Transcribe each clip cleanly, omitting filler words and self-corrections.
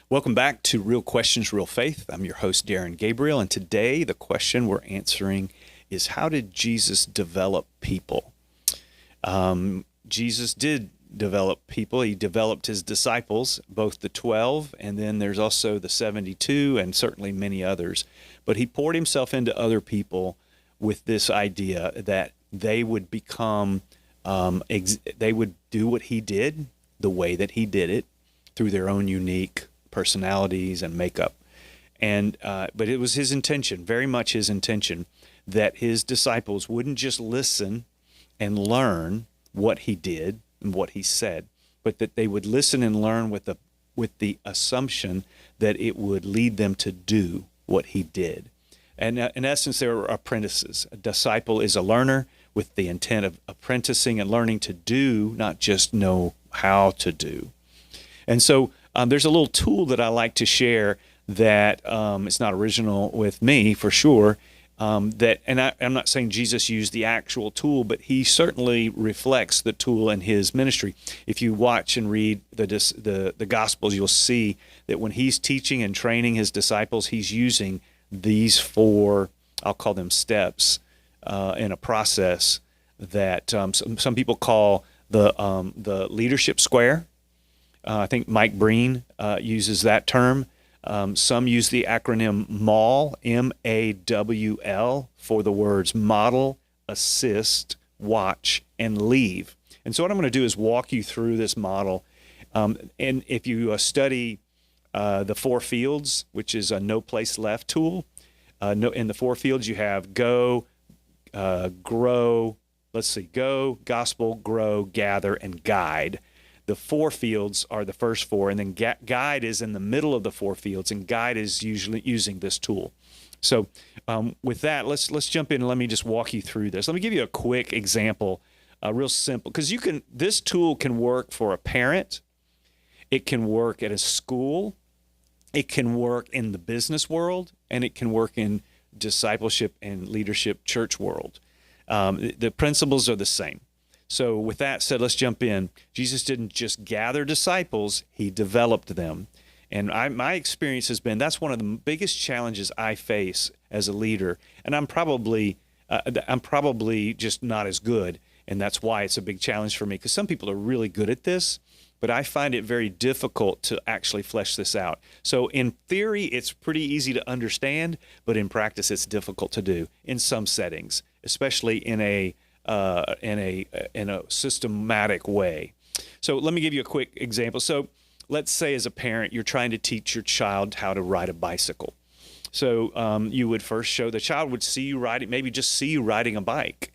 Welcome back to Real Questions, Real Faith. I'm your host, Darren Gabriel, and today the question we're answering is, how did Jesus develop people? Jesus did develop people. He developed his disciples, both the 12, and then there's also the 72, and certainly many others. But he poured himself into other people with this idea that they would become, they would do what he did, the way that he did it, through their own unique personalities and makeup. And but it was his intention, very much his intention, that his disciples wouldn't just listen and learn what he did and what he said, but that they would listen and learn with the assumption that it would lead them to do what he did. And in essence, they were apprentices. A disciple is a learner with the intent of apprenticing and learning to do, not just know how to do. And so there's a little tool that I like to share that it's not original with me for sure. I'm not saying Jesus used the actual tool, but he certainly reflects the tool in his ministry. If you watch and read the Gospels, you'll see that when he's teaching and training his disciples, he's using these four, I'll call them steps, in a process that some people call the leadership square. I think Mike Breen uses that term. Some use the acronym MAWL, M-A-W-L, for the words model, assist, watch, and leave. And so what I'm going to do is walk you through this model. And if you study the 4 fields, which is a no place left tool, in the 4 fields you have go, grow, go, gospel, grow, gather, and guide. The 4 fields are the first 4, and then guide is in the middle of the 4 fields, and guide is usually using this tool. So with that, let's jump in and let me just walk you through this. Let me give you a quick example, real simple, because this tool can work for a parent, it can work at a school, it can work in the business world, and it can work in discipleship and leadership church world. The principles are the same. So with that said, let's jump in. Jesus didn't just gather disciples, he developed them. And my experience has been that's one of the biggest challenges I face as a leader. And I'm probably just not as good. And that's why it's a big challenge for me, because some people are really good at this, but I find it very difficult to actually flesh this out. So in theory, it's pretty easy to understand, but in practice, it's difficult to do in some settings, especially in a systematic way. So let me give you a quick example. So let's say as a parent, you're trying to teach your child how to ride a bicycle. So you would first show the child would see you riding, maybe just see you riding a bike.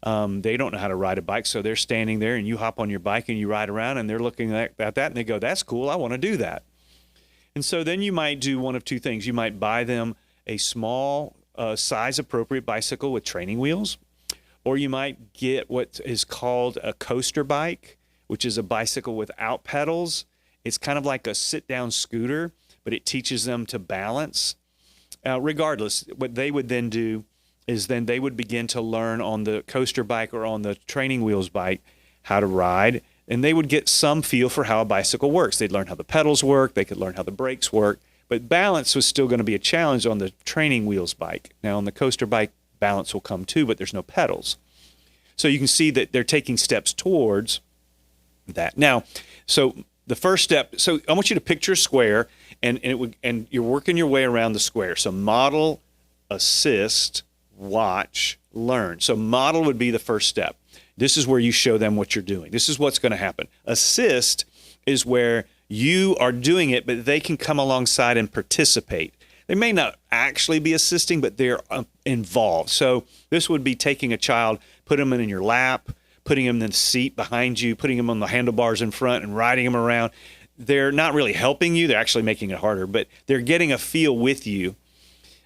They don't know how to ride a bike, so they're standing there and you hop on your bike and you ride around and they're looking at that and they go, that's cool, I want to do that. And so then you might do one of two things. You might buy them a small size appropriate bicycle with training wheels, or you might get what is called a coaster bike, which is a bicycle without pedals. It's kind of like a sit-down scooter, but it teaches them to balance. Regardless, what they would then do is then they would begin to learn on the coaster bike or on the training wheels bike how to ride, and they would get some feel for how a bicycle works. They'd learn how the pedals work, they could learn how the brakes work, but balance was still going to be a challenge on the training wheels bike. Now on the coaster bike, balance will come too, but there's no pedals. So you can see that they're taking steps towards that. Now, so the first step, so I want you to picture a square, and you're working your way around the square. So model, assist, watch, learn. So model would be the first step. This is where you show them what you're doing. This is what's going to happen. Assist is where you are doing it, but they can come alongside and participate. They may not actually be assisting, but they're involved. So this would be taking a child, put them in your lap, putting them in the seat behind you, putting them on the handlebars in front and riding them around. They're not really helping you. They're actually making it harder, but they're getting a feel with you.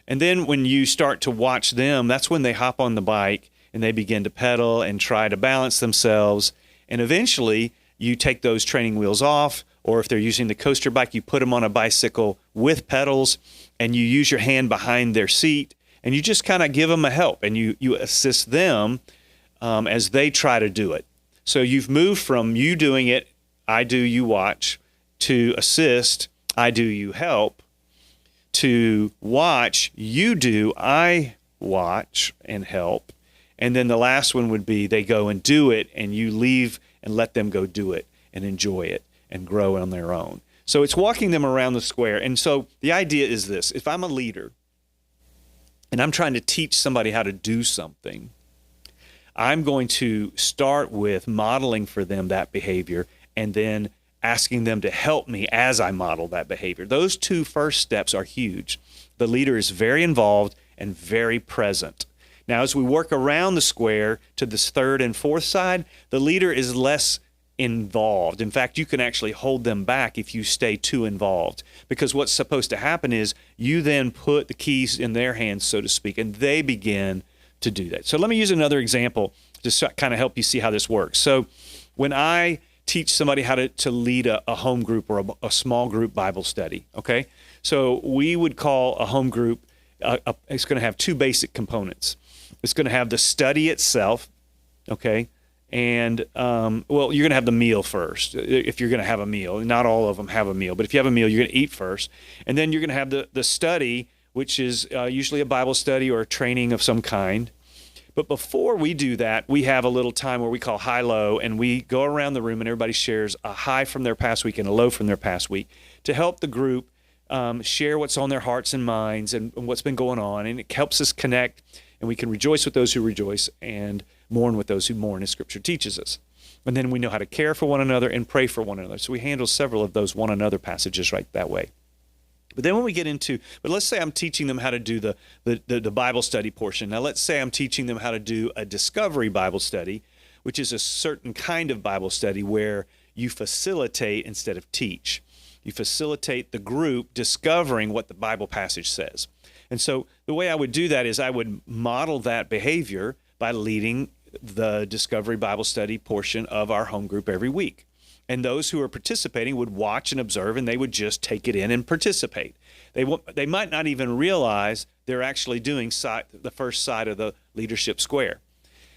And then when you start to watch them, that's when they hop on the bike and they begin to pedal and try to balance themselves. And eventually you take those training wheels off, or if they're using the coaster bike, you put them on a bicycle with pedals and you use your hand behind their seat and you just kind of give them a help and you assist them as they try to do it. So you've moved from you doing it, I do, you watch, to assist, I do, you help, to watch, you do, I watch and help. And then the last one would be they go and do it, and you leave and let them go do it and enjoy it and grow on their own. So it's walking them around the square. And so the idea is this: if I'm a leader and I'm trying to teach somebody how to do something, I'm going to start with modeling for them that behavior and then asking them to help me as I model that behavior. Those two first steps are huge. The leader is very involved and very present. Now, as we work around the square to this third and fourth side, the leader is less involved. In fact, you can actually hold them back if you stay too involved, because what's supposed to happen is you then put the keys in their hands, so to speak, and they begin to do that. So let me use another example to kind of help you see how this works. So when I teach somebody how to lead a home group or a small group Bible study, okay? So we would call a home group, it's going to have two basic components. It's going to have the study itself, okay? And, well, you're going to have the meal first, if you're going to have a meal. Not all of them have a meal, but if you have a meal, you're going to eat first. And then you're going to have the study, which is usually a Bible study or a training of some kind. But before we do that, we have a little time where we call high-low, and we go around the room and everybody shares a high from their past week and a low from their past week to help the group share what's on their hearts and minds and what's been going on. And it helps us connect, and we can rejoice with those who rejoice and mourn with those who mourn, as Scripture teaches us. And then we know how to care for one another and pray for one another. So we handle several of those one another passages right that way. But then when we get into, but let's say I'm teaching them how to do the Bible study portion. Now let's say I'm teaching them how to do a discovery Bible study, which is a certain kind of Bible study where you facilitate instead of teach. You facilitate the group discovering what the Bible passage says. And so the way I would do that is I would model that behavior by leading the discovery Bible study portion of our home group every week. And those who are participating would watch and observe, and they would just take it in and participate. They might not even realize they're actually doing the first side of the leadership square,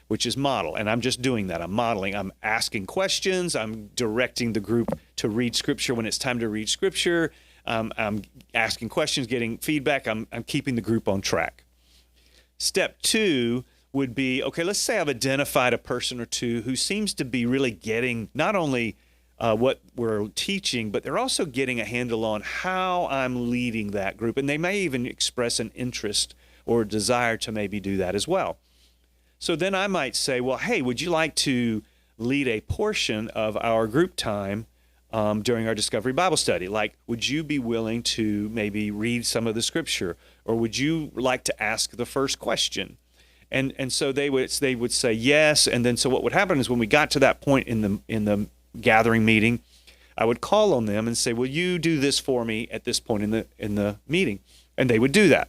which is model. And I'm just doing that. I'm modeling. I'm asking questions. I'm directing the group to read Scripture when it's time to read Scripture. I'm asking questions, getting feedback. I'm keeping the group on track. Step 2 would be, okay, let's say I've identified a person or two who seems to be really getting not only what we're teaching, but they're also getting a handle on how I'm leading that group. And they may even express an interest or desire to maybe do that as well. So then I might say, well, hey, would you like to lead a portion of our group time during our Discovery Bible Study? Like, would you be willing to maybe read some of the Scripture? Or would you like to ask the first question? And so they would say yes. And then so what would happen is when we got to that point in the gathering meeting, I would call on them and say, will you do this for me at this point in the meeting? And they would do that.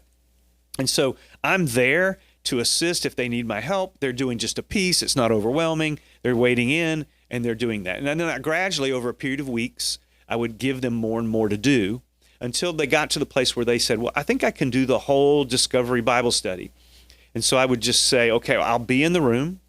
And so I'm there to assist if they need my help. They're doing just a piece. It's not overwhelming. They're wading in, and they're doing that. And then I gradually, over a period of weeks, I would give them more and more to do until they got to the place where they said, well, I think I can do the whole Discovery Bible Study. And so I would just say, okay, I'll be in the room.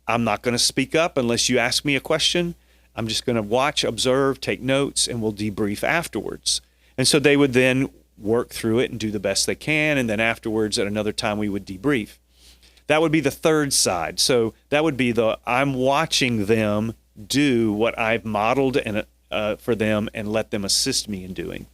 I'm not going to speak up unless you ask me a question. I'm just going to watch, observe, take notes, and we'll debrief afterwards. And so they would then work through it and do the best they can, and then afterwards at another time we would debrief. That would be the third side. So that would be I'm watching them do what I've modeled for them and let them assist me in doing.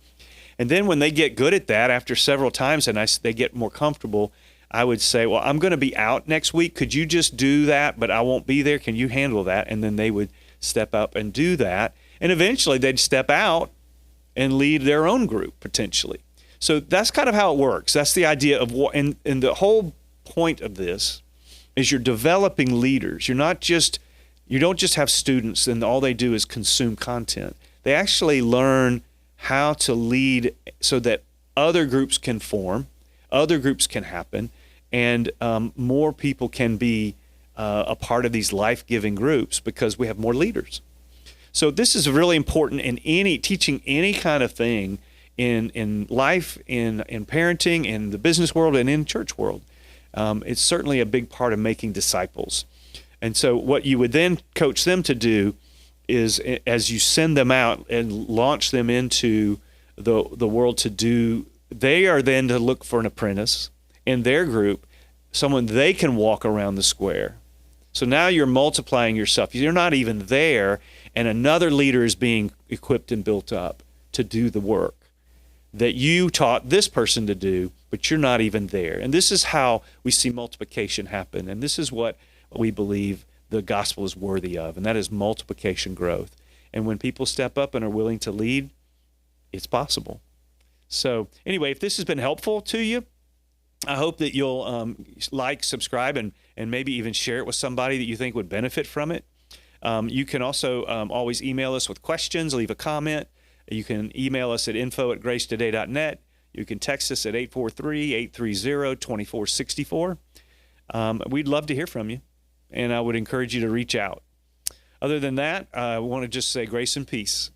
And then when they get good at that, after several times and they get more comfortable, I would say, well, I'm going to be out next week. Could you just do that? But I won't be there. Can you handle that? And then they would step up and do that. And eventually they'd step out and lead their own group potentially. So that's kind of how it works. That's the idea of what, and the whole point of this is you're developing leaders. You don't just have students and all they do is consume content. They actually learn how to lead so that other groups can form, other groups can happen, and more people can be a part of these life-giving groups because we have more leaders. So this is really important in teaching any kind of thing in life, in parenting, in the business world, and in church world. It's certainly a big part of making disciples. And so what you would then coach them to do is, as you send them out and launch them into the world to do. They are then to look for an apprentice in their group, someone they can walk around the square. So now you're multiplying yourself. You're not even there, and another leader is being equipped and built up to do the work that you taught this person to do, but you're not even there. And this is how we see multiplication happen. And this is what we believe the gospel is worthy of, and that is multiplication growth. And when people step up and are willing to lead, it's possible. So anyway, if this has been helpful to you, I hope that you'll like, subscribe, and maybe even share it with somebody that you think would benefit from it. You can also always email us with questions, leave a comment. You can email us at info@gracetoday.net. You can text us at 843-830-2464. We'd love to hear from you, and I would encourage you to reach out. Other than that, I want to just say grace and peace.